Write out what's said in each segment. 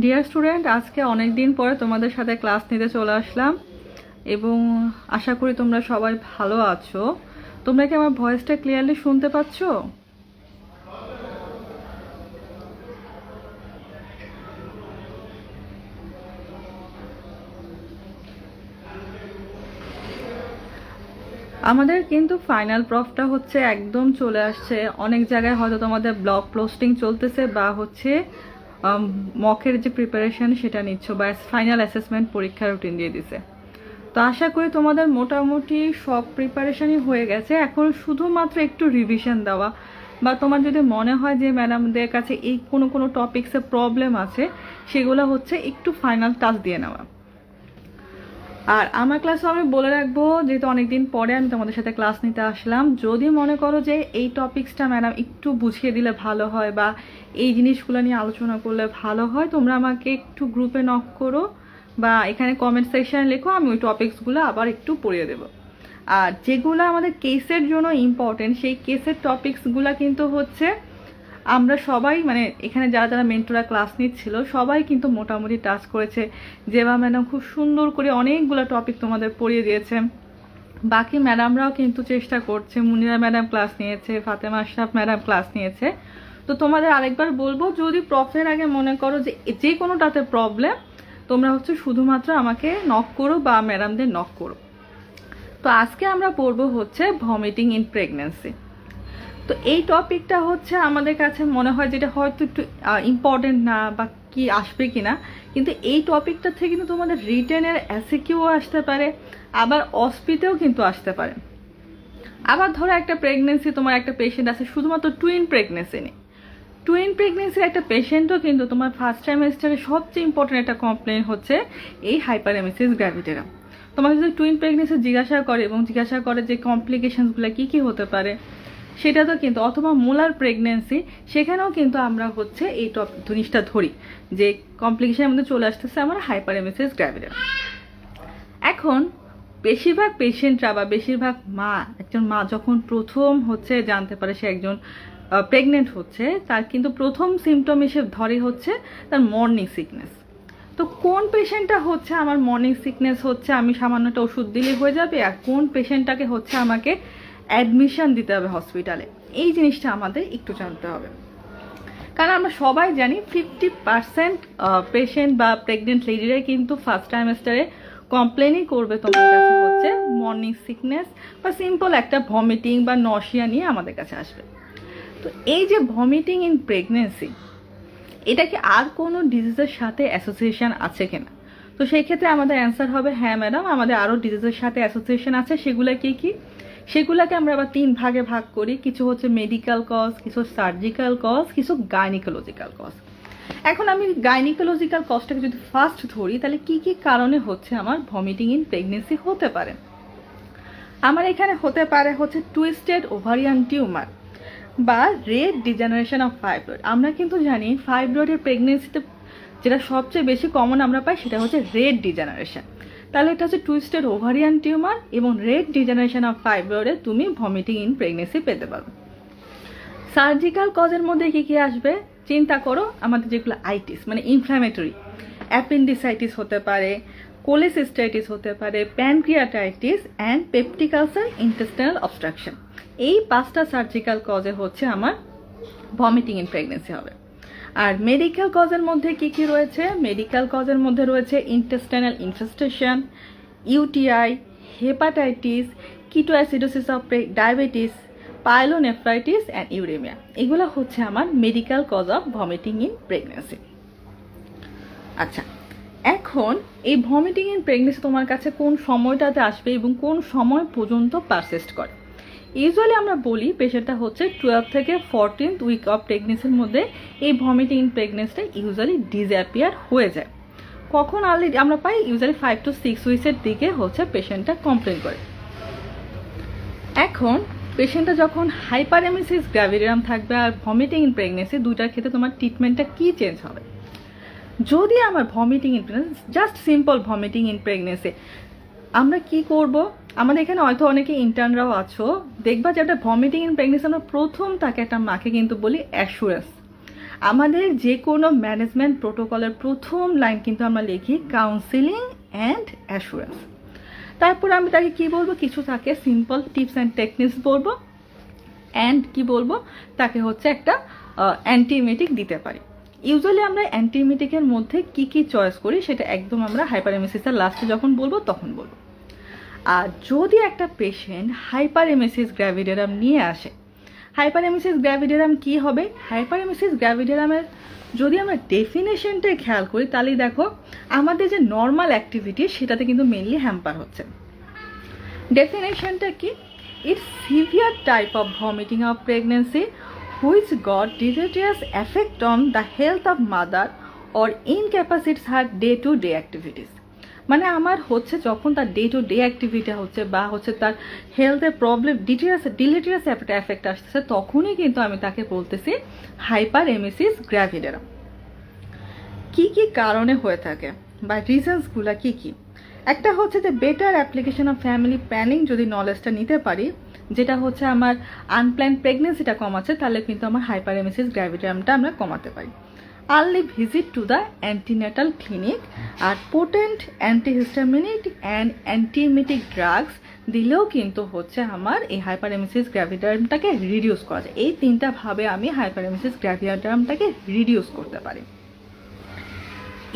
Dear student, আজকে অনেক দিন পরে তোমাদের সাথে ক্লাস নিতে চলে আসলাম এবং আশা করি তোমরা সবাই ভালো আছো। তোমরা কি আমার ভয়েসটা ক্লিয়ারলি শুনতে পাচ্ছো? আমাদের কিন্তু ফাইনাল প্রফটা হচ্ছে একদম চলে আসছে। অনেক জায়গায় হয়তো তোমাদের ব্লগ পোস্টিং চলতেছে বা হচ্ছে মকের যে প্রিপারেশন সেটা নিচ্ছ বা ফাইনাল অ্যাসেসমেন্ট পরীক্ষার রুটিন দিয়ে দিছে। তো আশা করি তোমাদের মোটামুটি সব প্রিপারেশনই হয়ে গেছে, এখন শুধুমাত্র একটু রিভিশন দেওয়া বা তোমার যদি মনে হয় যে ম্যাডামদের কাছে এই কোনো কোনো টপিক্সে প্রবলেম আছে সেগুলো হচ্ছে একটু ফাইনাল টাচ দিয়ে নেওয়া। আর আমার ক্লাসে আমি বলে রাখবো, যেহেতু অনেকদিন পরে আমি তোমাদের সাথে ক্লাস নিতে আসলাম, যদি মনে করো যে এই টপিক্সটা ম্যাডাম একটু বুঝিয়ে দিলে ভালো হয় বা এই জিনিসগুলো নিয়ে আলোচনা করলে ভালো হয়, তোমরা আমাকে একটু গ্রুপে নক করো বা এখানে কমেন্ট সেকশানে লেখো, আমি ওই টপিক্সগুলো আবার একটু পড়িয়ে দেবো। আর যেগুলো আমাদের কেসের জন্য ইম্পর্টেন্ট সেই কেসের টপিক্সগুলো কিন্তু হচ্ছে আমরা সবাই মানে এখানে যারা যারা মেন্টররা ক্লাস নিচ্ছিল সবাই কিন্তু মোটামুটি টাচ করেছে। যেবা ম্যাডাম খুব সুন্দর করে অনেকগুলো টপিক তোমাদের পড়িয়ে দিয়েছে, বাকি ম্যাডামরাও কিন্তু চেষ্টা করছে। মুনিরা ম্যাডাম ক্লাস নিয়েছে, ফাতেমা আশরাফ ম্যাডাম ক্লাস নিয়েছে। তো তোমাদের আরেকবার বলবো, যদি প্রফের আগে মনে করো যে যে কোনোটাতে প্রবলেম, তোমরা হচ্ছে শুধুমাত্র আমাকে নক করো বা ম্যাডামদের নক করো। তো আজকে আমরা পড়বো হচ্ছে ভমিটিং ইন প্রেগন্যান্সি। তো এই টপিকটা হচ্ছে আমাদের কাছে মনে হয় যেটা হয়তো একটু ইম্পর্টেন্ট না বা কি আসবে কিনা, কিন্তু এই টপিকটা থেকে কিন্তু তোমাদের রিটেনের এসিকিউও আসতে পারে, আবার অসপিতেও কিন্তু আসতে পারে। আবার ধরো একটা প্রেগনেন্সি, তোমার একটা পেশেন্ট আছে শুধুমাত্র টুইন প্রেগনেন্সি নেই, টুইন প্রেগনেন্সির একটা পেশেন্টও কিন্তু তোমার ফার্স্ট ট্রাইমেস্টারে সবচেয়ে ইম্পর্টেন্ট একটা কমপ্লেন হচ্ছে এই হাইপারএমেসিস গ্র্যাভিটেরা। তোমাকে যদি টুইন প্রেগনেন্সি জিজ্ঞাসা করে এবং জিজ্ঞাসা করে যে কমপ্লিকেশনসগুলো কী কী হতে পারে, সেটা তো কিন্তু, অথবা মোলার প্রেগনেন্সি, সেখানেও কিন্তু আমরা হচ্ছে এই জিনিসটা ধরি যে কমপ্লিকেশনের মধ্যে চলে আসতেছে আমার হাইপারএমেসিস গ্র্যাভিটেরা। এখন বেশিরভাগ পেশেন্টরা বা বেশিরভাগ মা, একজন মা যখন প্রথম হচ্ছে জানতে পারে সে একজন প্রেগনেন্ট হচ্ছে, তার কিন্তু প্রথম সিমটম হিসেবে ধরে হচ্ছে তার মর্নিং সিকনেস। তো কোন পেশেন্টটা হচ্ছে আমার মর্নিং সিকনেস হচ্ছে আমি সামান্য একটা ওষুধ দিলে হয়ে যাবে, আর কোন পেশেন্টটাকে হচ্ছে আমাকে অ্যাডমিশন দিতে হবে হসপিটালে, এই জিনিসটা আমাদের একটু জানতে হবে। কারণ আমরা সবাই জানি 50% পেশেন্ট বা প্রেগনেন্ট লেডিরাই কিন্তু ফার্স্ট ট্রাইমেস্টারে কমপ্লেনই করবে তোমার কাছে হচ্ছে মর্নিং সিকনেস বা সিম্পল একটা ভমিটিং বা নশিয়া নিয়ে আমাদের কাছে আসবে। তো এই যে ভমিটিং ইন প্রেগনেন্সি, এটা কি আর কোনো ডিজিজের সাথে অ্যাসোসিয়েশন আছে কিনা? তো সেই ক্ষেত্রে আমাদের অ্যান্সার হবে হ্যাঁ ম্যাডাম, আমাদের আরও ডিজিজের সাথে অ্যাসোসিয়েশন আছে। সেগুলো কি কি? সেগুলোকে আমরা আবার 3 ভাগে ভাগ করি, কিছু হচ্ছে মেডিকেল কজ, কিছু সার্জিক্যাল কজ, কিছু গাইনিকোলজিক্যাল কজ। এখন আমি গাইনিকোলজিক্যাল কজটাকে যদি ফার্স্ট ধরি, তাহলে কি কি কারণে হচ্ছে আমার ভমিটিং ইন প্রেগনেন্সি হতে পারে? আমার এখানে হতে পারে হচ্ছে টুইস্টেড ওভারিয়ান টিউমার বা রেড ডিজেনারেশন অফ ফাইব্রয়েড। আমরা কিন্তু জানি ফাইব্রয়েডের প্রেগনেন্সিতে যেটা সবচেয়ে বেশি কমন আমরা পাই সেটা হচ্ছে রেড ডিজেনারেশন। তাহলে এটা হচ্ছে টুইস্টেড ওভারিয়ান টিউমার এবং রেড ডিজেনারেশন অফ ফাইব্রয়েডে তুমি ভমিটিং ইন প্রেগনেন্সি পেতে পারো। সার্জিক্যাল কজের মধ্যে কী কী আসবে চিন্তা করো, আমাদের যেগুলো আইটিস মানে ইনফ্ল্যামেটরি, অ্যাপেন্ডিসাইটিস হতে পারে, কোলেসিস্টাইটিস হতে পারে, pancreatitis and peptic ulcer, intestinal obstruction. এই 5টা সার্জিক্যাল কজে হচ্ছে আমার ভমিটিং ইন প্রেগনেন্সি হবে। আর মেডিকেল কজের মধ্যে কি কি রয়েছে? মেডিকেল কজের মধ্যে রয়েছে intestinal infestation, UTI, hepatitis, ketoacidosis of diabetes, pyelonephritis and uremia. এগুলো হচ্ছে আমার medical cause of vomiting in pregnancy. আচ্ছা, এখন এই ভমিটিং ইন প্রেগনেন্সি তোমার কাছে কোন সময়টাতে আসবে এবং কোন সময় পর্যন্ত পারসিস্ট করে? ইউজুয়ালি আমরা বলি পেশেন্টটা হচ্ছে 12 থেকে 14th উইক অফ প্রেগনেন্সির মধ্যে এই ভমিটিং ইন প্রেগনেন্সিটা ইউজুয়ালি ডিসঅ্যাপিয়ার হয়ে যায়। কখন আর্লি আমরা পাই? ইউজুয়ালি 5 to 6 উইক্সের দিকে হচ্ছে পেশেন্টটা কমপ্লেন করে। এখন পেশেন্টটা যখন হাইপারএমেসিস গ্র্যাভিডিয়াম থাকবে আর ভমিটিং ইন প্রেগনেন্সি, দুইটার ক্ষেত্রে তোমার ট্রিটমেন্টটা কী চেঞ্জ হবে? যদি আমার vomiting in pregnancy, just simple vomiting in pregnancy, আমরা কি করব? আমাদের এখানে হয়তো অনেকে ইন্টার্নরাও আছো, দেখবা যে একটা ভমিটিং ইন প্রেগনেন্সি আমরা প্রথম তাকে একটা মাকে কিন্তু বলি অ্যাসুরেন্স। আমাদের যে কোনো ম্যানেজমেন্ট প্রোটোকলের প্রথম লাইন কিন্তু আমরা লিখি কাউন্সিলিং অ্যান্ড অ্যাসুরেন্স। তারপর আমি তাকে কি বলবো, কিছু থাকে সিম্পল টিপস অ্যান্ড টেকনিক্স বলবো, অ্যান্ড কি বলবো, তাকে হচ্ছে একটা অ্যান্টিএমেটিক দিতে পারি। ইউজুয়ালি আমরা অ্যান্টিএমেটিকের মধ্যে কি কি চয়েস করি সেটা একদম আমরা হাইপারএমেসিসের লাস্টে যখন বলবো তখন বলবো। আর যদি একটা পেশেন্ট হাইপারএমেসিস গ্র্যাভিডেরাম নিয়ে আসে, হাইপারএমেসিস গ্র্যাভিডেরাম কি হবে, হাইপারএমেসিস গ্র্যাভিডেরামের যদি আমরা ডেফিনেশনটাই খেয়াল করি তাহলে দেখো আমাদের যে নর্মাল অ্যাক্টিভিটি সেটাতে কিন্তু মেনলি হ্যাম্পার হচ্ছে। ডেফিনেশনটা কি, it's severe type of vomiting of pregnancy which got deleterious effect on the health of mother or incapacitates her day to day activities. মানে আমার হচ্ছে যখন তার ডে টু ডে অ্যাক্টিভিটি হচ্ছে বা হচ্ছে তার হেলথের প্রবলেম ডিলেটেরিয়াস এফেক্ট আসতেছে, তখনই কিন্তু আমি তাকে বলতেছি হাইপারএমেসিস গ্র্যাভিডেরাম। কি কি কারণে হয়ে থাকে বা রিজনসগুলো কি কি, একটা হচ্ছে যে better application of family planning, যদি নলেজটা নিতে পারি, যেটা হচ্ছে আমার আনপ্ল্যান্ড প্রেগনেন্সিটা কমাচ্ছে, তাহলে কিন্তু আমার হাইপারএমেসিস গ্র্যাভিডেরামটা আমরা কমাতে পারি। Early visit to the antenatal clinic, আর potent antihistaminic and antiemetic drugs দিলেও কিন্তু হচ্ছে আমার এই হাইপারএমেসিস গ্র্যাভিডেরামটাকে রিডিউস করা যায়। এই তিনটা ভাবে আমি হাইপারএমেসিস গ্র্যাভিডেরামটাকে রিডিউস করতে পারি।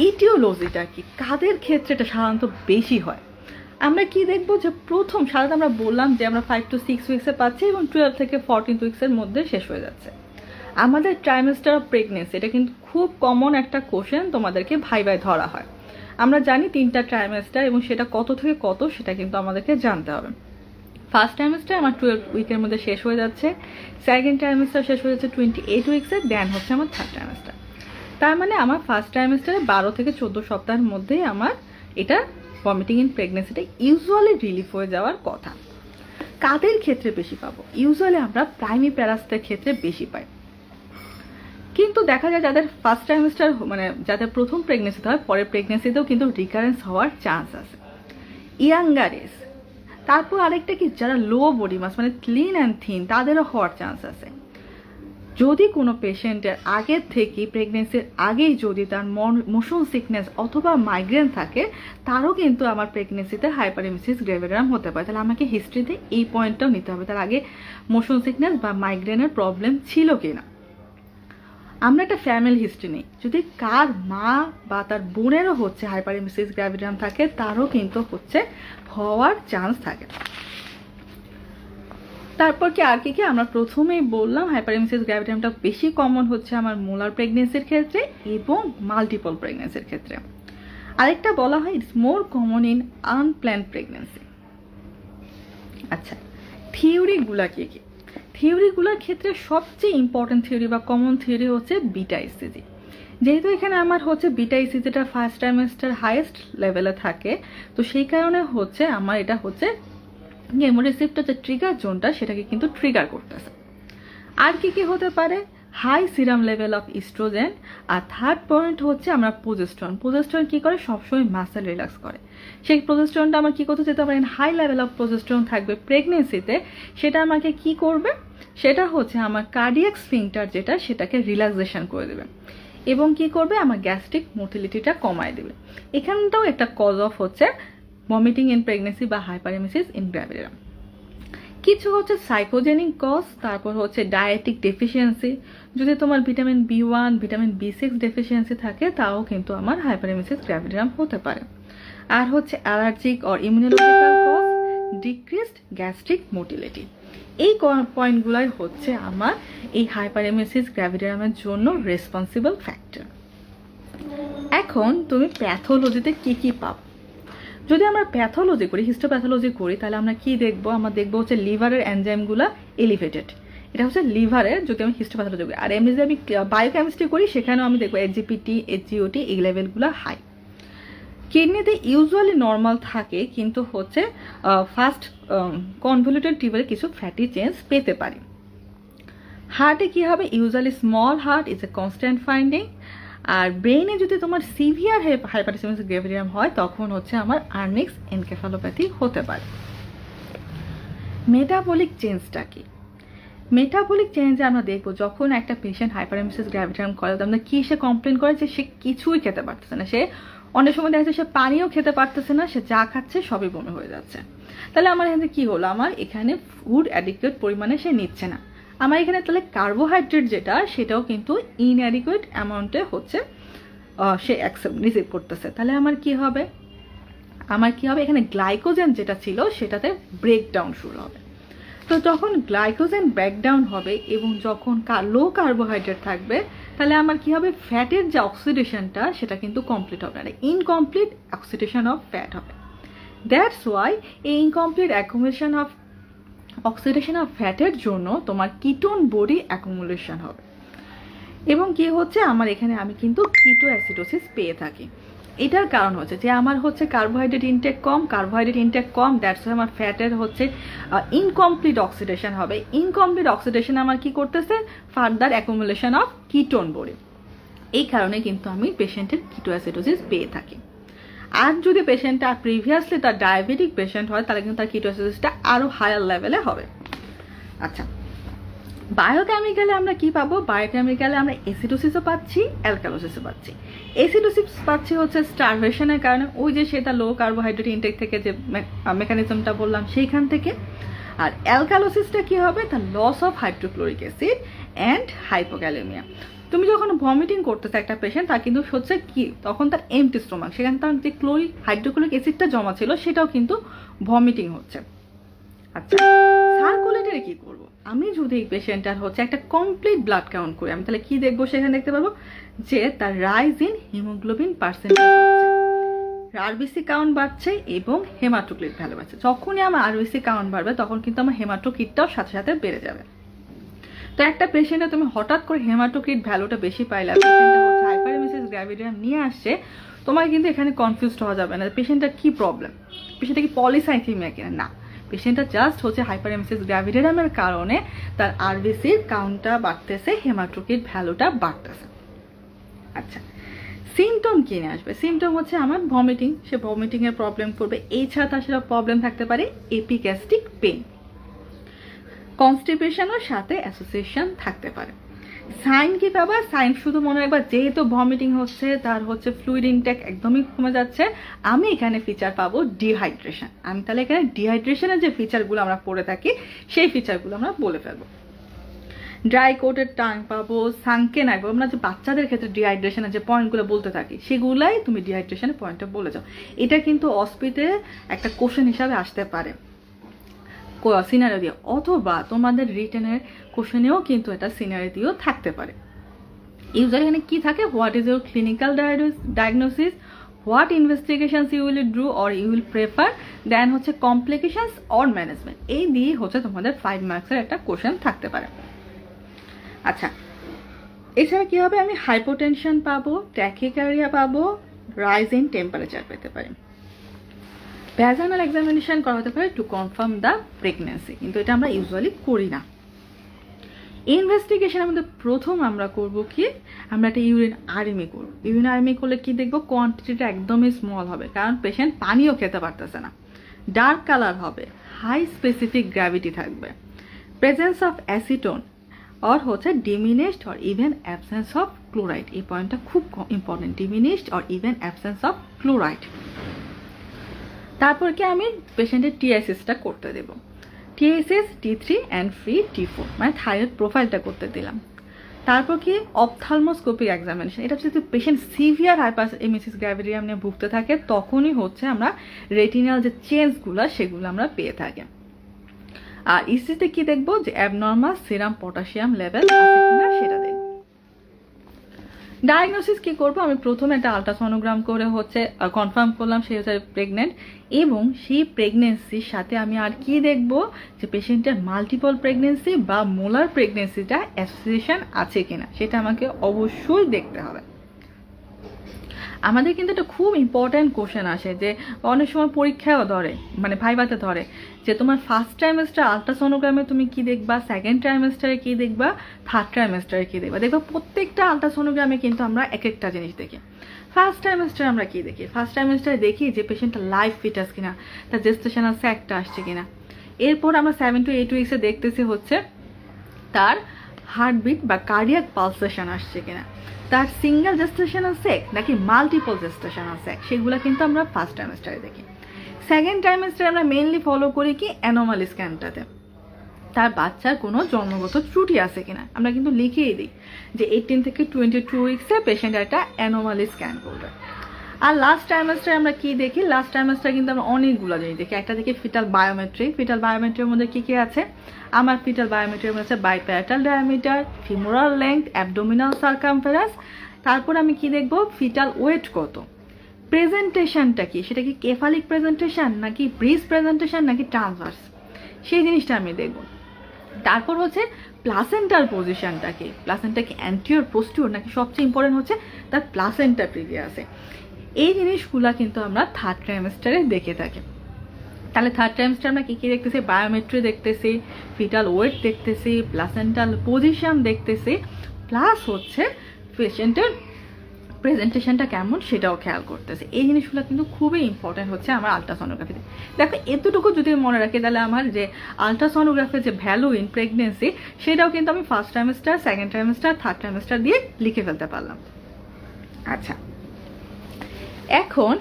ইটিওলজিটা কি, কাদের ক্ষেত্রে এটা সাধারণত বেশি হয়, আমরা কি দেখবো যে প্রথম সাধারণত আমরা বললাম যে আমরা 5 to 6 উইক্সে পাচ্ছি এবং 12 থেকে 14 উইক্সের মধ্যে শেষ হয়ে যাচ্ছে। আমাদের ট্রাইমেস্টার অফ প্রেগনেন্সি, এটা কিন্তু খুব কমন একটা কোশ্চেন, তোমাদেরকে ভাইভায় ধরা হয়। আমরা জানি 3টা ট্রাইমেস্টার এবং সেটা কত থেকে কত সেটা কিন্তু আমাদেরকে জানতে হবে। ফার্স্ট ট্রাইমেস্টার আমার 12 উইকের মধ্যে শেষ হয়ে যাচ্ছে, সেকেন্ড ট্রাইমেস্টার শেষ হয়ে যাচ্ছে 28 উইক্সে, দেন হচ্ছে আমার থার্ড ট্রাইমেস্টার। তার মানে আমার ফার্স্ট ট্রাইমেস্টারে 12 থেকে 14 সপ্তাহের মধ্যেই আমার এটা ভমিটিং ইন প্রেগনেন্সিটা ইউজুয়ালি রিলিফ হয়ে যাওয়ার কথা। কাদের ক্ষেত্রে বেশি পাবো, ইউজুয়ালি আমরা প্রাইমি প্যারাসিটের ক্ষেত্রে বেশি পাই। কিন্তু দেখা যায় যাদের ফার্স্ট ট্রাইমেস্টার মানে যাদের প্রথম প্রেগনেন্সিতে হয়, পরের প্রেগনেন্সিতেও কিন্তু রিকারেন্স হওয়ার চান্স আছে। ইয়াঙ্গার এজ, তারপর আরেকটা কি, যারা লো বডি মাস মানে ক্লিন অ্যান্ড থিন, তাদেরও হওয়ার চান্স আছে। যদি কোনো পেশেন্টের আগের থেকে প্রেগনেন্সির আগেই যদি তার মোশন সিকনেস অথবা মাইগ্রেন থাকে, তারও কিন্তু আমার প্রেগনেন্সিতে হাইপারএমেসিস গ্র্যাভিডেরাম হতে পারে। তাহলে আমাকে হিস্ট্রিতে এই পয়েন্টটাও নিতে হবে, তার আগে মোশন সিকনেস বা মাইগ্রেনের প্রবলেম ছিল কিনা। আমরা একটা ফ্যামিলি হিস্ট্রি নিই, যদি কার মা বা তার বোনেরও হচ্ছে হাইপারএমেসিস গ্র্যাভিডেরাম থাকে, তারও কিন্তু হচ্ছে হওয়ার চান্স থাকে। তারপর কি আর কি কি, আমরা প্রথমেই বললাম হাইপারএমেসিস গ্র্যাভিডেরামটা বেশি কমন হচ্ছে আমার মোলার প্রেগনেন্সির ক্ষেত্রে এবং মাল্টিপল প্রেগনেন্সির ক্ষেত্রে। আরেকটা বলা হয় it's more common in unplanned pregnancy. আচ্ছা, থিওরিগুলা কি কি, থিওরিগুলোর ক্ষেত্রে সবচেয়ে ইম্পর্টেন্ট থিওরি বা কমন থিওরি হচ্ছে বিটা ইসিজি। যেহেতু এখানে আমার হচ্ছে বিটা ইসিজিটা ফার্স্ট ট্রাইমেস্টার হাইয়েস্ট লেভেলে থাকে, তো সেই কারণে হচ্ছে আমার এটা হচ্ছে কেমোরিসেপ্টর যে ট্রিগার জোনটা সেটাকে কিন্তু ট্রিগার করতেছে। আর কি কি হতে পারে, high serum level of estrogen. আর থার্ড পয়েন্ট হচ্ছে আমরা প্রোজেস্টেরন। প্রোজেস্টেরন কি করে, সবসময় মাসেল রিল্যাক্স করে। সেই প্রোজেস্টেরনটা আমার কি করতে যেতে পারে, হাই লেভেল অফ প্রোজেস্টেরন থাকবে প্রেগনেন্সিতে, সেটা আমাকে কি করবে, সেটা হচ্ছে আমার কার্ডিয়াক স্ফিংটার যেটা সেটাকে রিল্যাক্সেশন করে দেবে এবং কি করবে, আমার গ্যাস্ট্রিক মোটিলিটিটা কমায় দেবে। এখানটাও একটা কজ অফ হচ্ছে ভমিটিং ইন প্রেগনেন্সি বা হাইপারএমেসিস ইন গ্র্যাভিডেরাম। কিছু হচ্ছে সাইকোজেনিক কজ, তারপর হচ্ছে ডায়েটিক ডেফিসিয়েন্সি। যদি তোমার vitamin B1 vitamin B6 deficiency থাকে, তাও কিন্তু আমার হাইপারএমেসিস গ্র্যাভিডেরাম হতে পারে। আর হচ্ছে allergic or immunological cause, decreased gastric motility. এই পয়েন্টগুলাই হচ্ছে আমার এই হাইপারএমেসিস গ্র্যাভিডেরামের জন্য রেসপন্সিবল ফ্যাক্টর। এখন তুমি প্যাথোলজিতে কি কি পাবো, যদি আমরা প্যাথোলজি করি, হিস্টোপ্যাথোলজি করি, তাহলে আমরা কি দেখবো, আমরা দেখবো হচ্ছে লিভারের এনজাইমগুলো এলিভেটেড। এটা হচ্ছে লিভারের, যদি আমি হিস্টোপ্যাথোলজি করি। আর এমনি যদি আমি বায়োকেমিস্ট্রি করি, সেখানেও আমি দেখবো HGPT HGOT এই লেভেলগুলো হাই। কিডনিতে ইউজুয়ালি নর্মাল থাকে, কিন্তু হচ্ছে ফার্স্ট কনভলিউটেড টিউবারে কিছু ফ্যাটি চেঞ্জ পেতে পারি। হার্টে কি হবে, usually small heart is a constant finding. আর ব্রেইনে যদি তোমার সিভিয়ার হাইপারএমেসিস গ্র্যাভিডেরাম হয়, তখন হচ্ছে আমার আর্নিক্স এনকেফালোপ্যাথি হতে পারে। মেটাবলিক চেঞ্জটা কি, মেটাবলিক চেঞ্জে আমরা দেখবো যখন একটা পেশেন্ট হাইপারএমসিস গ্র্যাভিটাম করে, আমরা কি সে কমপ্লেন করে যে সে কিছুই খেতে পারতেছে না, সে অনেক সময় দেখা যাচ্ছে সে পানিও খেতে পারতেছে না, সে যা খাচ্ছে সবই বমি হয়ে যাচ্ছে। তাহলে আমার এখানে কি হলো, আমার এখানে ফুড অ্যাডিকুয়েট পরিমাণে সে নিচ্ছে না। আমার এখানে তাহলে কার্বোহাইড্রেট যেটা সেটাও কিন্তু ইনঅ্যাডিকুয়েট অ্যামাউন্টে হচ্ছে সে রিসিভ করতেছে। তাহলে আমার কি হবে, এখানে গ্লাইকোজেন যেটা ছিল সেটাতে ব্রেকডাউন শুরু হবে। তো যখন গ্লাইকোজেন ব্রেকডাউন হবে এবং যখন লো কার্বোহাইড্রেট থাকবে, তাহলে আমার কি হবে, ফ্যাটের যে অক্সিডেশনটা সেটা কিন্তু কমপ্লিট হবে না, ইনকমপ্লিট অক্সিডেশন অফ ফ্যাট হবে। দ্যাটস ওয়াই এই ইনকমপ্লিট অক্সিডেশন অফ ফ্যাটের জন্য তোমার কিটোন বডি অ্যাকুমুলেশন হবে এবং কি হচ্ছে আমার এখানে আমি কিন্তু কিটো অ্যাসিডোসিস পেয়ে থাকি। এটার কারণ হচ্ছে যে আমার হচ্ছে কার্বোহাইড্রেট ইনটেক কম, দ্যাটস ওয়াই আমার ফ্যাটের হচ্ছে ইনকমপ্লিট অক্সিডেশন হবে। ইনকমপ্লিট অক্সিডেশন আমার কি করতেছে, further accumulation of ketone body. এই কারণে কিন্তু আমি পেশেন্টের কিটো অ্যাসিডোসিস পেয়ে থাকি। আর যদি পেশেন্টটা প্রিভিয়াসলি তার ডায়াবেটিক পেশেন্ট হয় তাহলে কিন্তু তার কিটো অ্যাসিডোসিসটা আরও হায়ার লেভেলে হবে। আচ্ছা, বায়োকেমিক্যালে আমরা কি পাবো, বায়োকেমিক্যালে আমরা অ্যাসিডোসিসও পাচ্ছি, অ্যালকালোসিসও পাচ্ছি। অ্যাসিডোসিস পাচ্ছি হচ্ছে স্টারভেশনের কারণে, ওই যে সেটা লো কার্বোহাইড্রেট ইনটেক থেকে যে মেকানিজমটা বললাম সেইখান থেকে। আর অ্যালকালোসিসটা কি হবে, the loss of hydrochloric acid and hypokalemia. তুমি যখন ভমিটিং করতেছে একটা পেশেন্ট, তার কিন্তু হচ্ছে কি তখন তার এমটি স্টোমাক, সেখানে তার যে হাইড্রোক্লোরিক অ্যাসিডটা জমা ছিল সেটাও কিন্তু ভমিটিং হচ্ছে। আচ্ছা, সার্কুলেটরে কি করব, আমি যদি এই পেশেন্টটার হচ্ছে একটা কমপ্লিট ব্লাড কাউন্ট করি, আমি তাহলে কি দেখবো, সেখানে দেখতে পাবো যে তার রাইজ ইন হিমোগ্লোবিন পার্সেন্টেজ হচ্ছে, আরবিসি কাউন্ট বাড়ছে এবং হেমাটোক্রিট ভ্যালু বাড়ছে। যখনই আমার আরবিসি কাউন্ট বাড়বে তখন কিন্তু আমার হেমাটোক্রিটটাও সাথে সাথে বেড়ে যাবে। তো একটা পেশেন্টে তুমি হঠাৎ করে হেমাটোক্রিট ভ্যালুটা বেশি পাইলে, পেশেন্টটা হচ্ছে হাইপারএমসিস গ্র্যাভিটাম নিয়ে আসছে, তোমার কিন্তু এখানে কনফিউজড হওয়া যাবে না পেশেন্টটার কি প্রবলেম, পেশেন্টটা কি পলিসাইথেমিয়া কিনা। না, পেশেন্টটা জাস্ট হচ্ছে হাইপারএমসিস গ্র্যাভিটামের কারণে তার আরবিসির কাউন্টটা বাড়তেছে, হেমাটোক্রিট ভ্যালুটা বাড়তেছে। আচ্ছা, সিমটম কি নিয়ে আসবে, সিমটম হচ্ছে আমার ভমিটিং, সে ভমিটিংয়ের প্রবলেম করবে। এছাড়া তার সেটা প্রবলেম থাকতে পারে এপিগ্যাস্ট্রিক পেন, কনস্টিপেশনের সাথে অ্যাসোসিয়েশন থাকতে পারে। সাইন কি পাবা, সাইন শুধু মনে রাখবা যেহেতু ভমিটিং হচ্ছে তার হচ্ছে ফ্লুইড ইনটেক একদমই কমে যাচ্ছে, আমি এখানে ফিচার পাবো ডিহাইড্রেশন। আমি তাহলে এখানে ডিহাইড্রেশনের যে ফিচারগুলো আমরা পড়ে থাকি সেই ফিচারগুলো আমরা বলে ফেলবো। ড্রাই কোটেড টাং পাবো, সাংকেন আইবো, আমরা যে বাচ্চাদের ক্ষেত্রে ডিহাইড্রেশনের যে পয়েন্টগুলো বলতে থাকি সেগুলাই তুমি ডিহাইড্রেশনের পয়েন্টটা বলে যাও। এটা কিন্তু অস্পিতে একটা কোশ্চেন হিসাবে আসতে পারে সিনারি দিয়ে, অথবা তোমাদের রিটেনের কোশ্চেনেও কিন্তু এটা সিনারি দিয়েও থাকতে পারে। ইউজার এখানে কি থাকে, what is your clinical diagnosis, what investigations you will do or you will prefer, then হচ্ছে কমপ্লিকেশনস অর ম্যানেজমেন্ট। এই দিয়ে হচ্ছে তোমাদের 5 মার্কসের একটা কোশ্চেন থাকতে পারে। আচ্ছা, এছাড়া কি হবে, আমি হাইপোটেনশন পাবো, ট্যাকিকার্ডিয়া পাবো, রাইজ ইন টেম্পারেচার পেতে পারি। ভ্যাজানাল এক্সামিনেশন করা হতে পারে টু কনফার্ম দ্য প্রেগনেন্সি, কিন্তু এটা আমরা ইউজুয়ালি করি না। ইনভেস্টিগেশনের মধ্যে প্রথম আমরা করব কি, আমরা একটা ইউরিন আরএমএ করব। ইউরিন আরএমএ করলে কি দেখবো, কোয়ান্টিটিটা একদমই স্মল হবে, কারণ পেশেন্ট পানিও খেতে পারতেছে না। ডার্ক কালার হবে, হাই স্পেসিফিক গ্র্যাভিটি থাকবে, প্রেজেন্স অফ অ্যাসিটোন অর হচ্ছে diminished or even absence of chloride. এই পয়েন্টটা খুব important, diminished or even absence of chloride. তারপর কি আমি পেশেন্টের টিআইসিসটা করতে দেব, টিআইসিস T3 অ্যান্ড ফ্রি T4, মানে থাইরয়েড প্রোফাইলটা করতে দিলাম। তারপর কি অপথালমোস্কোপিক এক্সামিনেশন, এটা যদি পেশেন্ট সিভিয়ার হাইপারএমসিস গ্র্যাভিটাম নিয়ে ভুগতে থাকে তখনই হচ্ছে আমরা রেটিনাল যে চেঞ্জগুলো সেগুলো আমরা পেয়ে থাকি। আর ইসিতে কি দেখবো, যে অ্যাবনর্মাল সিরাম পটাশিয়াম লেভেল আছে কিনা সেটা দেখব। ডায়াগনোসিস কি করব, আমি প্রথমে একটা আলট্রাসোনোগ্রাম করে হচ্ছে কনফার্ম করলাম সে হচ্ছে প্রেগনেন্ট, এবং সেই প্রেগনেন্সির সাথে আমি আর কি দেখব, যে পেশেন্টের মাল্টিপল প্রেগনেন্সি বা মোলার প্রেগনেন্সিটা অ্যাসোসিয়েশন আছে কিনা সেটা আমাকে অবশ্যই দেখতে হবে। আমাদের কিন্তু একটা খুব ইম্পর্ট্যান্ট কোশ্চেন আসে, যে অনেক সময় পরীক্ষাও ধরে, মানে ভাইভাতে ধরে, যে তোমার ফার্স্ট ট্রাইমেস্টার আলট্রাসোনোগ্রামে তুমি কি দেখবা, সেকেন্ড ট্রাইমেস্টারে কি দেখবা, থার্ড ট্রাইমেস্টারে কি দেখবা। দেখবা প্রত্যেকটা আলট্রাসোনোগ্রামে কিন্তু আমরা এক একটা জিনিস দেখি। ফার্স্ট ট্রাইমেস্টারে আমরা কি দেখি, ফার্স্ট ট্রাইমেস্টারে দেখি যে পেশেন্টটা লাইভ ফিটাস কিনা, তার জেস্টেশনাল স্যাকটা আসছে কিনা। এরপর আমরা 7 to 8 উইক্সে দেখতেছি হচ্ছে তার হার্টবিট বা কার্ডিয়াক পালসেশন আসছে কিনা, তার সিঙ্গেল জেস্টেশনাল সেক নাকি মাল্টিপল জেস্টেশনাল সেক, সেগুলো কিন্তু আমরা ফার্স্ট ট্রাইমেস্টারে দেখি। সেকেন্ড ট্রাইমেস্টারে আমরা মেইনলি ফলো করি কি অ্যানোমালি স্ক্যানটাতে তার বাচ্চার কোনো জন্মগত ত্রুটি আছে কিনা। আমরা কিন্তু লিখেই দিই যে 18 থেকে 22 উইক্সে পেশেন্ট একটা অ্যানোমালি স্ক্যান করবে। আর লাস্ট ট্রাইমেস্টারে আমরা কি দেখি, লাস্ট ট্রাইমেস্টারে কিন্তু আমরা অনেকগুলো জিনিস দেখি। একটা দেখি ফিটাল বায়োমেট্রি। ফিটাল বায়োমেট্রির মধ্যে কী কী আছে, আমার ফিটাল বায়োমেট্রির মধ্যে আছে biparietal diameter, femoral length, abdominal circumference. তারপর আমি কি দেখব, ফিটাল ওয়েট কত, প্রেজেন্টেশনটা কি, সেটা কি কেফালিক প্রেজেন্টেশন নাকি ব্রিজ প্রেজেন্টেশন নাকি ট্রান্সভার্স, সেই জিনিসটা আমি দেখব। তারপর হচ্ছে প্লাসেন্টার পজিশনটা কি, প্লাসেন্টা কি অ্যান্টিওর পোস্টিওর নাকি সবচেয়ে ইম্পর্টেন্ট হচ্ছে তার প্লাসেন্টা প্রিভিয়াসে। এই জিনিসগুলো কিন্তু আমরা থার্ড ট্রাইমেস্টারে দেখে থাকি। তাহলে থার্ড ট্রাইমেস্টারে আমরা কী কী দেখতেছি, বায়োমেট্রি দেখতেছি, ফিটাল ওয়েট দেখতেছি, প্লাসেন্টাল পজিশন দেখতেছি, প্লাস হচ্ছে পেশেন্টের প্রেজেন্টেশনটা কেমন সেটাও খেয়াল করতেছে। এই জিনিসগুলো কিন্তু খুবই ইম্পর্টেন্ট হচ্ছে আমার আলট্রাসোনোগ্রাফিতে। দেখো এতটুকু যদি মনে রাখি তাহলে আমার যে আলট্রাসোনোগ্রাফির যে ভ্যালু ইন প্রেগনেন্সি সেটাও কিন্তু আমি first trimester, second trimester, third trimester দিয়ে লিখে ফেলতে পারলাম। আচ্ছা, এখন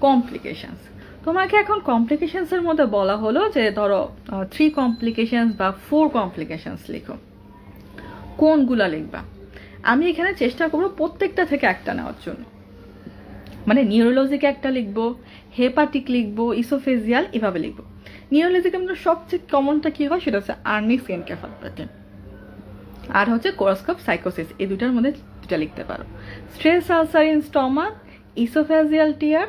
কমপ্লিকেশনস। তোমাকে এখন কমপ্লিকেশনসের মধ্যে বলা হলো যে ধরো 3 কমপ্লিকেশনস বা 4 কমপ্লিকেশনস লিখো, কোনগুলা লিখবা? আমি এখানে চেষ্টা করবো প্রত্যেকটা থেকে একটা নেওয়ার জন্য, মানে নিউরোলজিক একটা লিখবো, হেপাটিক লিখবো, ইসোফেজিয়াল এভাবে লিখবো। নিউরোলজিক আমাদের সবচেয়ে কমনটা কী হয় সেটা হচ্ছে আর্নিক্স এনকেফালোপ্যাথি আর হচ্ছে কোরাসকপ সাইকোসিস, এই দুটার মধ্যে দুটা লিখতে পারো। Stress ulcer in stomach, oesophageal tear,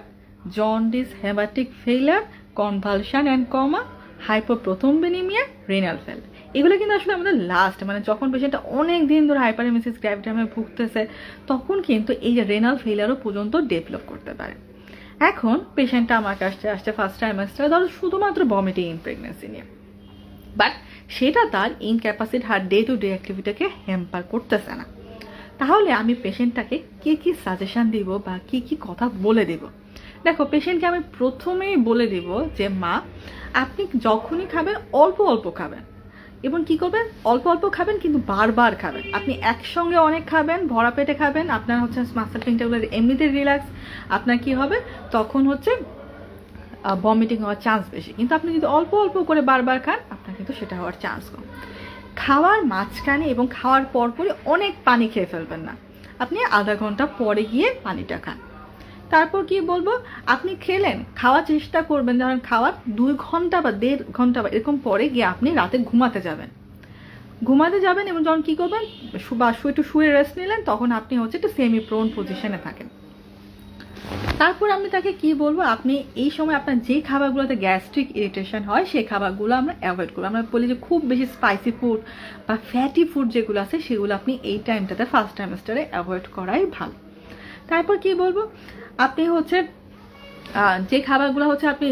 jaundice, hepatic failure, convulsion and coma, hypoprothrombinaemia, renal fail. এগুলো কিন্তু আসলে আমাদের লাস্ট, মানে যখন পেশেন্টটা অনেক দিন ধরে হাইপারেমেসিস গ্র্যাভিটামে ভুগতেছে তখন কিন্তু এই যে রেনাল ফেইলারও পর্যন্ত ডেভেলপ করতে পারে। এখন পেশেন্টটা আমার কাছে আসছে ফার্স্ট ট্রাইমেস্টারে ধরো শুধুমাত্র ভমিটিং ইন প্রেগনেন্সি নিয়ে, বাট সেটা তার ইনক্যাপাসিটি হার ডে টু ডে অ্যাক্টিভিটিকে হ্যাম্পার করতেছে না। তাহলে আমি পেশেন্টটাকে কী কী সাজেশান দিব বা কী কী কথা বলে দেব? দেখো পেশেন্টকে আমি প্রথমেই বলে দেব যে মা আপনি যখনই খাবেন অল্প অল্প খাবেন, এবং কি করবেন, অল্প অল্প খাবেন কিন্তু বারবার খাবেন। আপনি একসঙ্গে অনেক খাবেন, ভরা পেটে খাবেন, আপনার হচ্ছে মাসেল স্ফিংক্টারগুলো এমনিতে রিল্যাক্স, আপনার কি হবে তখন হচ্ছে ভমিটিং হওয়ার চান্স বেশি। কিন্তু আপনি যদি অল্প অল্প করে বারবার খান আপনার কিন্তু সেটা হওয়ার চান্স কম। খাওয়ার মাঝখানে এবং খাওয়ার পরপরই অনেক পানি খেয়ে ফেলবেন না, আপনি আধা ঘন্টা পরে গিয়ে পানিটা খান। তারপর কি বলবো, আপনি খেলেন, খাওয়ার চেষ্টা করবেন যখন খাওয়ার 2 ঘন্টা বা 1.5 ঘন্টা বা এরকম পরে গিয়ে আপনি রাতে ঘুমাতে যাবেন এবং যখন কী করবেন বা একটু শুয়ে রেস্ট নিলেন তখন আপনি হচ্ছে একটু সেমি প্রোন পজিশনে থাকেন। তারপর আমি তাকে কি বলবো, আপনি এই সময় আপনার যে খাবারগুলোতে গ্যাস্ট্রিক ইরিটেশন হয় সেই খাবারগুলো আমরা অ্যাভয়েড করবো। আমরা বলি যে খুব বেশি স্পাইসি ফুড বা ফ্যাটি ফুড যেগুলো আছে সেগুলো আপনি এই টাইমটাতে ফার্স্ট ট্রাইমেস্টারে অ্যাভয়েড করাই ভালো। তারপর কি বলবো, আপনি হচ্ছে যে খাবারগুলো হচ্ছে আপনি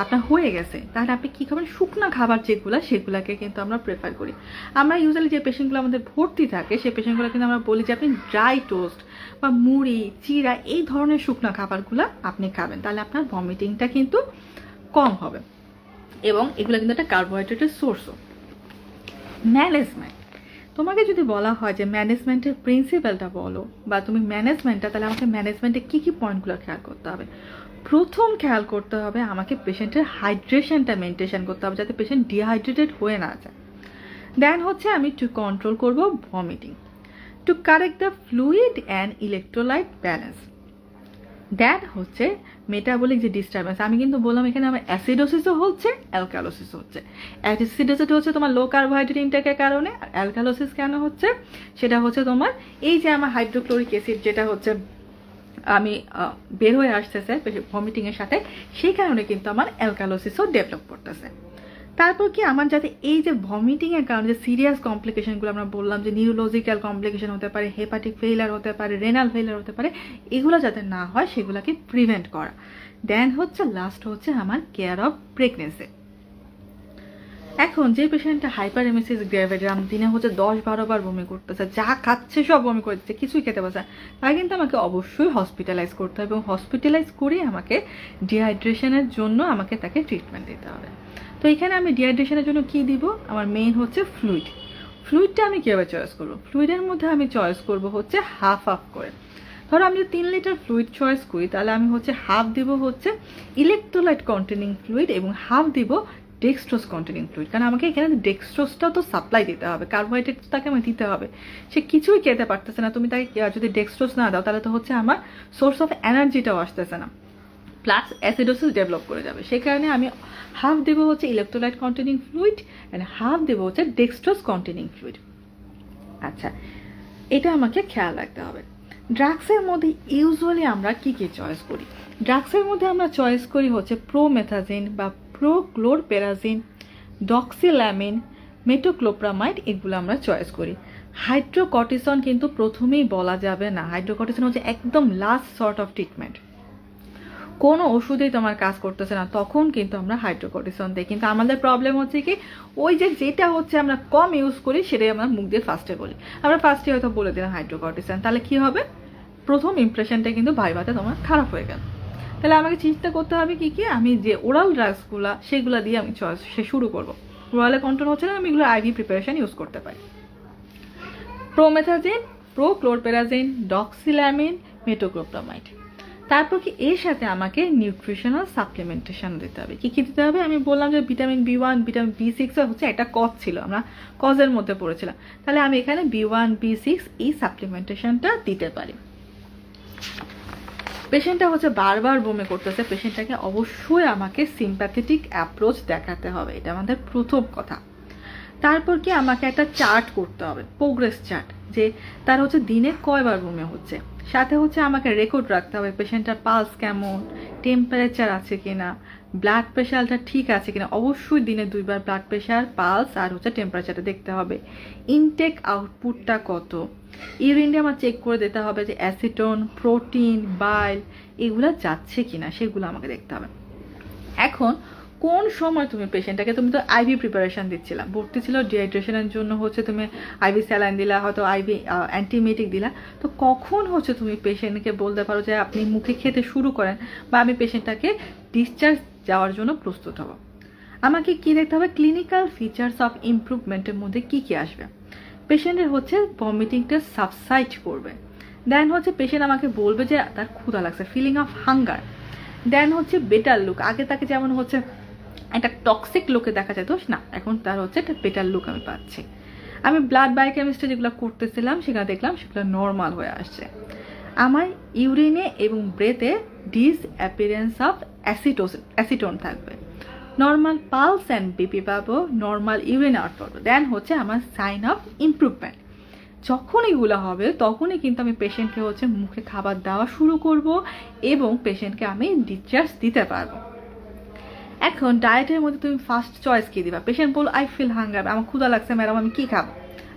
আপনার হয়ে গেছে তাহলে আপনি কী খাবেন, শুকনো খাবার যেগুলো সেগুলোকে কিন্তু আমরা প্রেফার করি। আমরা ইউজুয়ালি যে পেশেন্টগুলো আমাদের ভর্তি থাকে সেই পেশেন্টগুলো কিন্তু আমরা বলি যে আপনি ড্রাই টোস্ট বা মুড়ি, চিড়া এই ধরনের শুকনো খাবারগুলো আপনি খাবেন, তাহলে আপনার ভমিটিংটা কিন্তু কম হবে এবং এগুলো কিন্তু একটা কার্বোহাইড্রেটের সোর্সও। ম্যানেজমেন্ট, তোমাকে যদি বলা হয় যে ম্যানেজমেন্টের প্রিন্সিপালটা বলো বা তুমি ম্যানেজমেন্টটা, তাহলে আমাকে ম্যানেজমেন্টে কী কী পয়েন্টগুলো খেয়াল করতে হবে? প্রথম খেয়াল করতে হবে আমাকে পেশেন্টের হাইড্রেশনটা মেনটেন করতে হবে যাতে পেশেন্ট ডিহাইড্রেটেড হয়ে না যায়। দেন হচ্ছে আমি টু কন্ট্রোল করব vomiting, to correct the fluid and electrolyte balance. Then হচ্ছে মেটাবলিক যে ডিস্টারবেন্স, আমি কিন্তু বললাম এখানে আমার অ্যাসিডোসিসও হচ্ছে অ্যালকালোসিসও হচ্ছে। অ্যাসিডোসিস হচ্ছে তোমার লো কার্বোহাইড্রেট ইনটেকের কারণে, আর অ্যালকালোসিস কেন হচ্ছে সেটা হচ্ছে তোমার এই যে আমার হাইড্রোক্লোরিক অ্যাসিড যেটা হচ্ছে আমি বের হয়ে আসতেছে ভমিটিংয়ের সাথে, সেই কারণে কিন্তু আমার অ্যালকালোসিসও ডেভেলপ করতেছে। তারপর কি আমার যাতে এই যে ভমিটিংয়ের কারণে যে সিরিয়াস কমপ্লিকেশনগুলো আমরা বললাম যে নিউরোলজিক্যাল কমপ্লিকেশন হতে পারে, হেপাটিক ফেইলার হতে পারে, রেনাল ফেইলার হতে পারে, এগুলো যাতে না হয় সেগুলোকে প্রিভেন্ট করা। দেন হচ্ছে লাস্ট হচ্ছে আমার কেয়ার অফ প্রেগনেন্সি। এখন যে পেশেন্টটা হাইপারেমেসিস গ্র্যাভিটাম দিনে হচ্ছে 10-12 বার বমি করতেছে, যা খাচ্ছে সব বমি করে দিচ্ছে, কিছুই খেতে পারছে, তাই কিন্তু আমাকে অবশ্যই হসপিটালাইজ করতে হবে এবং হসপিটালাইজ করে আমাকে ডিহাইড্রেশনের জন্য আমাকে তাকে ট্রিটমেন্ট দিতে হবে। তো এখানে আমি ডিহাইড্রেশনের জন্য কি দিব, আমার মেইন হচ্ছে ফ্লুইড। ফ্লুইডটা আমি কীভাবে চয়েস করবো? ফ্লুইডের মধ্যে আমি চয়েস করব হচ্ছে হাফ হাফ করে। ধরো আমি যদি 3 লিটার ফ্লুইড চয়েস করি, তাহলে আমি হচ্ছে হাফ দিব হচ্ছে ইলেকট্রোলাইট কন্টেনিং ফ্লুইড এবং হাফ দিব ডেক্সট্রোজ কন্টেনিং ফ্লুইড। কারণ আমাকে এখানে ডেক্সট্রোজটাও তো সাপ্লাই দিতে হবে, কার্বোহাইড্রেট তাকে আমি দিতে হবে। সে কিছুই খেতে পারতেছে না, তুমি তাকে যদি ডেক্সট্রোজ না দাও তাহলে তো হচ্ছে আমার সোর্স অফ এনার্জিটাও আসতেছে না, প্লাস অ্যাসিডোসিস ডেভেলপ করে যাবে। সেই কারণে আমি হাফ দেবো হচ্ছে electrolyte containing fluid and half দেবো হচ্ছে ডেক্সট্রোজ কন্টেনিং ফ্লুইড। আচ্ছা, এটা আমাকে খেয়াল রাখতে হবে। ড্রাগসের মধ্যে ইউজুয়ালি আমরা কি কি চয়েস করি? ড্রাগসের মধ্যে আমরা চয়েস করি হচ্ছে প্রোমেথাজিন বা প্রোক্লোরপেরাজিন, ডক্সিল্যামিন, মেটোক্লোপ্রামাইড, এগুলো আমরা চয়েস করি। হাইড্রোকর্টিসন কিন্তু প্রথমেই বলা যাবে না। হাইড্রোকর্টিসন হচ্ছে একদম লাস্ট সর্ট অফ ট্রিটমেন্ট। কোনো ওষুধেই তোমার কাজ করতেছে না, তখন কিন্তু আমরা হাইড্রোকর্টিসন দিই। কিন্তু আমাদের প্রবলেম হচ্ছে কি, ওই যেটা হচ্ছে আমরা কম ইউজ করি সেটাই আমরা মুখ দিয়ে ফার্স্টে বলি। আমরা ফার্স্টে হয়তো বলে দিলাম হাইড্রোকর্টিসন, তাহলে কি হবে? প্রথম ইমপ্রেশনটা কিন্তু ভাইভাতে তোমার খারাপ হয়ে গেল। তাহলে আমাকে চিন্তা করতে হবে কি কি, আমি যে ওরাল ড্রাগসগুলো সেগুলো দিয়ে আমি চয়েস শুরু করবো। ওরালে কন্ট্রোল হচ্ছে না, আমি এগুলো আইভি প্রিপারেশন ইউজ করতে পারি। Promethazine, prochlorperazine, doxylamine, metoclopramide. তারপর কি এর সাথে আমাকে নিউট্রিশনাল সাপ্লিমেন্টেশন দিতে হবে। কী কী দিতে হবে? আমি বললাম যে ভিটামিন B1, ভিটামিন B6 হচ্ছে একটা কজ ছিল, আমরা কজের মধ্যে পড়েছিলাম। তাহলে আমি এখানে B1, B6 এই সাপ্লিমেন্টেশনটা দিতে পারি। পেশেন্টটা হচ্ছে বারবার বমি করতেছে, পেশেন্টটাকে অবশ্যই আমাকে সিম্প্যাথেটিক অ্যাপ্রোচ দেখাতে হবে, এটা আমাদের প্রথম কথা। তারপর কি আমাকে একটা চার্ট করতে হবে, প্রোগ্রেস চার্ট, যে তার হচ্ছে দিনে কয়বার বমি হচ্ছে। সাথে হচ্ছে আমাকে রেকর্ড রাখতে হবে পেশেন্টটার পালস কেমন, টেম্পারেচার আছে কিনা, ব্লাড প্রেশারটা ঠিক আছে কিনা। অবশ্যই দিনে 2 বার ব্লাড প্রেশার, পালস আর হচ্ছে টেম্পারেচারটা দেখতে হবে। ইনটেক আউটপুটটা কত, ইউরিনটা আমার চেক করে দিতে হবে যে অ্যাসিটোন, প্রোটিন, বাইল এগুলো যাচ্ছে কিনা, সেগুলো আমাকে দেখতে হবে। এখন কোন সময় তুমি পেশেন্টটাকে, তুমি তো আইভি প্রিপারেশন দিচ্ছিলা, ভর্তি ছিল ডিহাইড্রেশনের জন্য, হচ্ছে তুমি আইভি স্যালাইন দিলা, হয়তো আইভি অ্যান্টিমেটিক দিলা, তো কখন হচ্ছে তুমি পেশেন্টকে বলতে পারো যে আপনি মুখে খেতে শুরু করেন বা আমি পেশেন্টটাকে ডিসচার্জ যাওয়ার জন্য প্রস্তুত হব। আমাকে কি দেখতে হবে? ক্লিনিক্যাল ফিচার্স অফ ইমপ্রুভমেন্টের মধ্যে কি কি আসবে। পেশেন্টের হচ্ছে ভমিটিংটা সাবসাইড করবে, দেন হচ্ছে পেশেন্ট আমাকে বলবে যে তার ক্ষুধা লাগছে, ফিলিং অফ হাঙ্গার। দেন হচ্ছে বেটার লুক, আগে তাকে যেমন হচ্ছে একটা টক্সিক লুকে দেখা যেত না, এখন তার হচ্ছে একটা বেটার লুক আমি পাচ্ছি। আমি ব্লাড বায়োকেমিস্ট্রি যেগুলো করতেছিলাম সেখানে দেখলাম সেগুলো নর্মাল হয়ে আসছে। আমার ইউরিনে এবং ব্রেথে ডিসঅ্যাপিয়ারেন্স অফ অ্যাসিটোন থাকবে, নর্মাল পালস অ্যান্ড বিপি পাবো, নর্মাল ইউরিন আউট পাবো। দেন হচ্ছে আমার সাইন অফ ইমপ্রুভমেন্ট। যখন এগুলো হবে তখনই কিন্তু আমি পেশেন্টকে হচ্ছে মুখে খাবার দেওয়া শুরু করব এবং পেশেন্টকে আমি ডিসচার্জ দিতে পারবো। এখন ডায়েটের মধ্যে তুমি ফার্স্ট চয়েস কী দিবা? পেশেন্ট বল আই ফিল হাঙ্গার, আমার ক্ষুধা লাগছে ম্যাডাম, আমি কী খাবো?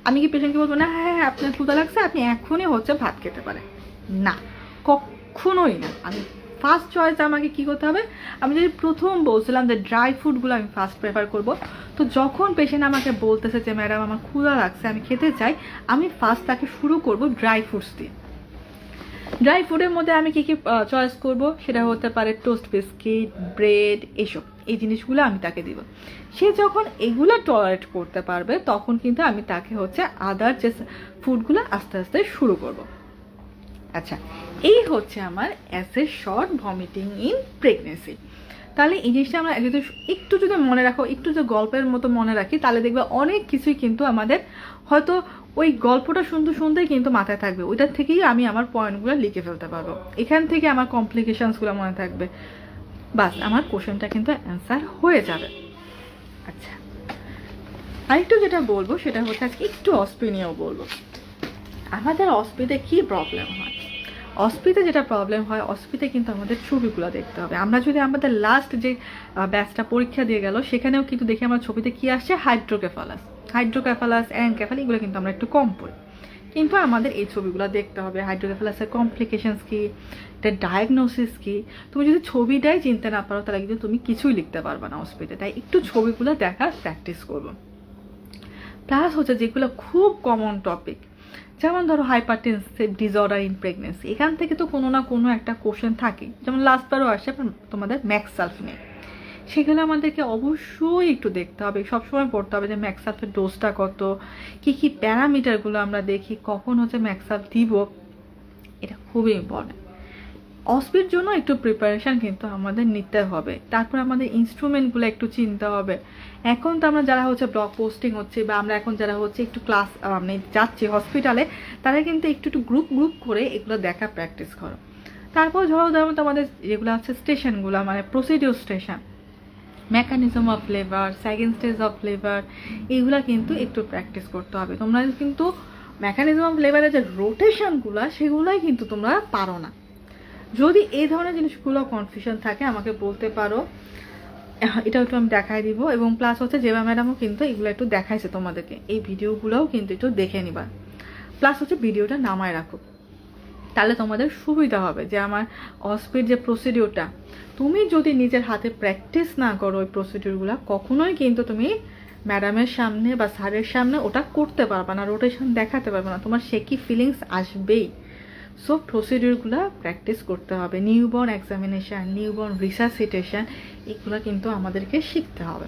আমি কি পেশেন্টকে বলবো না হ্যাঁ হ্যাঁ আপনার ক্ষুধা লাগছে আপনি এখনই হচ্ছে ভাত খেতে পারেন? না, কখনোই না। আমি ফার্স্ট চয়েস আমাকে কী করতে হবে? আমি যদি প্রথম বলছিলাম যে ড্রাই ফ্রুটগুলো আমি ফার্স্ট প্রেফার করব, তো যখন পেশেন্ট আমাকে বলতেছে যে ম্যাডাম আমার ক্ষুধা লাগছে আমি খেতে চাই, আমি ফার্স্ট তাকে শুরু করব ড্রাই ফ্রুটস দিয়ে। ড্রাই ফুডের মধ্যে আমি কী কী চয়েস করব, সেটা হতে পারে টোস্ট বিস্কিট, ব্রেড, এসব এই জিনিসগুলো আমি তাকে দিব। সে যখন এগুলো টলারেট করতে পারবে তখন কিন্তু আমি তাকে হচ্ছে আদার যে ফুডগুলো আস্তে আস্তে শুরু করব। আচ্ছা, এই হচ্ছে আমার as a short vomiting in pregnancy. তাহলে এই জিনিসটা আমরা একটু যদি মনে রাখো, একটু যদি গল্পের মতো মনে রাখি, তাহলে দেখবে অনেক কিছুই কিন্তু আমাদের হয়তো ওই গল্পটা শুনতে শুনতেই কিন্তু মাথায় থাকবে, ওইটার থেকেই আমি আমার পয়েন্টগুলো লিখে ফেলতে পারবো, এখান থেকে আমার কমপ্লিকেশনসগুলো মনে থাকবে, বাস আমার কোশ্চেনটা কিন্তু অ্যান্সার হয়ে যাবে। আচ্ছা, আরেকটু যেটা বলবো সেটা হচ্ছে আজকে একটু অস্পি নিয়েও বলবো। আমাদের অস্পিতে কী প্রবলেম হয়? অস্পিতে যেটা প্রবলেম হয়, অস্পিতে কিন্তু আমাদের ছবিগুলো দেখতে হবে। আমরা যদি আমাদের লাস্ট যে ব্যাচটা পরীক্ষা দিয়ে গেল সেখানেও কিন্তু দেখি আমার ছবিতে কী আসছে, হাইড্রোকেফালাস, অ্যানকেফালি, এগুলো কিন্তু আমরা একটু কম পড়ি। কিন্তু আমাদের এই ছবিগুলো দেখতে হবে, হাইড্রোকেফালাসের কমপ্লিকেশনস কী, এটার ডায়াগনোসিস কী। তুমি যদি ছবিটাই চিনতে না পারো তাহলে কিন্তু তুমি কিছুই লিখতে পারবে না অস্পিতে। তাই একটু ছবিগুলো দেখার প্র্যাকটিস করবো। প্লাস হচ্ছে যেগুলো খুব কমন টপিক, যেমন ধরো হাইপারটেনসিভ ডিসঅর্ডার ইন প্রেগনেন্সি, এখান থেকে তো কোনো না কোনো একটা কোশ্চেন থাকে। যেমন লাস্টবারও আসে তোমাদের ম্যাক্স সালফিনেট, সেগুলো আমাদেরকে অবশ্যই একটু দেখতে হবে, সবসময় পড়তে হবে যে ম্যাক্সাফের ডোজটা কত, কী কী প্যারামিটারগুলো আমরা দেখি, কখন হচ্ছে ম্যাক্সাফ দিব, এটা খুবই ইম্পর্টেন্ট। অস্পির জন্য একটু প্রিপারেশান কিন্তু আমাদের নিতে হবে। তারপর আমাদের ইনস্ট্রুমেন্টগুলো একটু চিনতে হবে। এখন তো আমরা যারা হচ্ছে ব্লগ পোস্টিং হচ্ছে বা আমরা এখন যারা হচ্ছে একটু ক্লাস মানে যাচ্ছি হসপিটালে, তারা কিন্তু একটু একটু গ্রুপ গ্রুপ করে এগুলো দেখা প্র্যাকটিস করো। তারপর ধরো আমাদের যেগুলো আছে স্টেশনগুলো, মানে procedure station, mechanism of labour, second stage of labour, এইগুলা কিন্তু একটু প্র্যাকটিস করতে হবে। তোমরা কিন্তু মেকানিজম অফ লেবারের যে রোটেশনগুলো সেগুলোই কিন্তু তোমরা পারো না। যদি এই ধরনের জিনিসগুলো কনফিউশন থাকে আমাকে বলতে পারো, এটা একটু আমি দেখাই দিব। এবং প্লাস হচ্ছে জেবা ম্যাডামও কিন্তু এগুলো একটু দেখাইছে তোমাদেরকে, এই ভিডিওগুলোও কিন্তু একটু দেখে নিবা। প্লাস হচ্ছে ভিডিওটা নামায় রাখো, তাহলে তোমাদের সুবিধা হবে যে আমার অস্পির যে প্রসিডিওরটা, তুমি যদি নিজের হাতে প্র্যাকটিস না করো ওই প্রসিডিওরগুলো, কখনোই কিন্তু তুমি ম্যাডামের সামনে বা স্যারের সামনে ওটা করতে পারবে না, রোটেশন দেখাতে পারবে না, তোমার সে কি ফিলিংস আসবেই। সো প্রসিডিওরগুলো প্র্যাকটিস করতে হবে। নিউবর্ন এক্সামিনেশান, নিউবর্ন রিসাসিটেশন, এগুলো কিন্তু আমাদেরকে শিখতে হবে।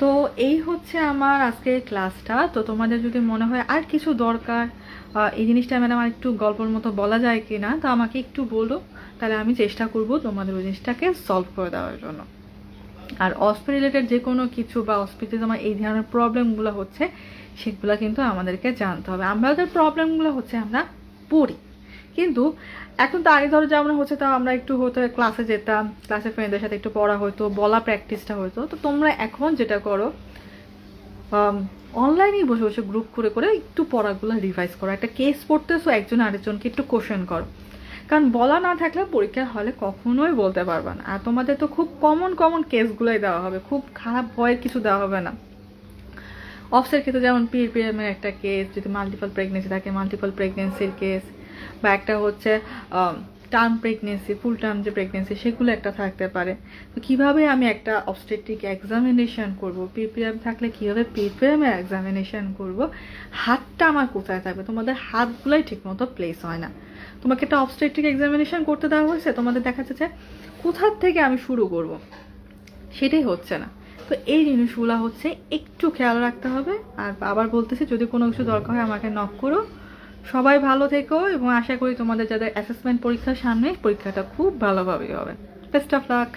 তো এই হচ্ছে আমার আজকের ক্লাসটা। তো তোমাদের যদি মনে হয় আর কিছু দরকার, এই জিনিসটা ম্যাডাম আর একটু গল্পের মতো বলা যায় কি না, তো আমাকে একটু বলো, তাহলে আমি চেষ্টা করব তোমাদের ওই জিনিসটাকে সলভ করে দেওয়ার জন্য। আর অস্পি রিলেটেড যে কোনো কিছু বা অস্পিতে তোমার এই ধরনের প্রবলেমগুলো হচ্ছে, সেগুলো কিন্তু আমাদেরকে জানতে হবে। আমাদের প্রবলেমগুলো হচ্ছে আমরা পড়ি, কিন্তু এখন তো আগে ধরো যেমন হচ্ছে তাও আমরা একটু হয়তো ক্লাসে যেতাম, ক্লাসের ফ্রেন্ডদের সাথে একটু পড়া হতো, বলা প্র্যাকটিসটা হতো। তো তোমরা এখন যেটা করো, অনলাইনেই বসে বসে গ্রুপ করে করে একটু পড়াগুলো রিভাইজ করো। একটা কেস পড়তেছো, একজন আরেকজনকে একটু কোশ্চেন করো, কারণ বলা না থাকলে পরীক্ষার হলে কখনোই বলতে পারবে না। আর তোমাদের তো খুব কমন কমন কেসগুলোই দেওয়া হবে, খুব খারাপ ভয়ের কিছু দেওয়া হবে না। অফসের ক্ষেত্রে যেমন পিএমের একটা কেস, যদি মাল্টিপল প্রেগনেন্সি থাকে মাল্টিপল প্রেগনেন্সির কেস, বা একটা হচ্ছে টার্ম প্রেগনেন্সি, ফুল টার্ম যে প্রেগনেন্সি, সেগুলো একটা থাকতে পারে। তো কীভাবে আমি একটা অবস্টেট্রিক এক্সামিনেশন করব, পিপিএম থাকলে কীভাবে পিপিএমের এক্সামিনেশন করব, হাতটা আমার কোথায় থাকবে, তোমাদের হাতগুলোই ঠিকমতো প্লেস হয় না। তোমাকে একটা অবস্টেট্রিক এক্সামিনেশন করতে দেওয়া হয়েছে, তোমাদের দেখা যাচ্ছে কোথার থেকে আমি শুরু করব, সেটাই হচ্ছে না। তো এই জিনিসগুলো হচ্ছে একটু খেয়াল রাখতে হবে। আর আবার বলতেছি, যদি কোনো কিছু দরকার হয় আমাকে নক করো। সবাই ভালো থেকো, এবং আশা করি তোমাদের যাদের অ্যাসেসমেন্ট পরীক্ষার সামনে, পরীক্ষাটা খুব ভালোভাবেই হবে। Best of luck.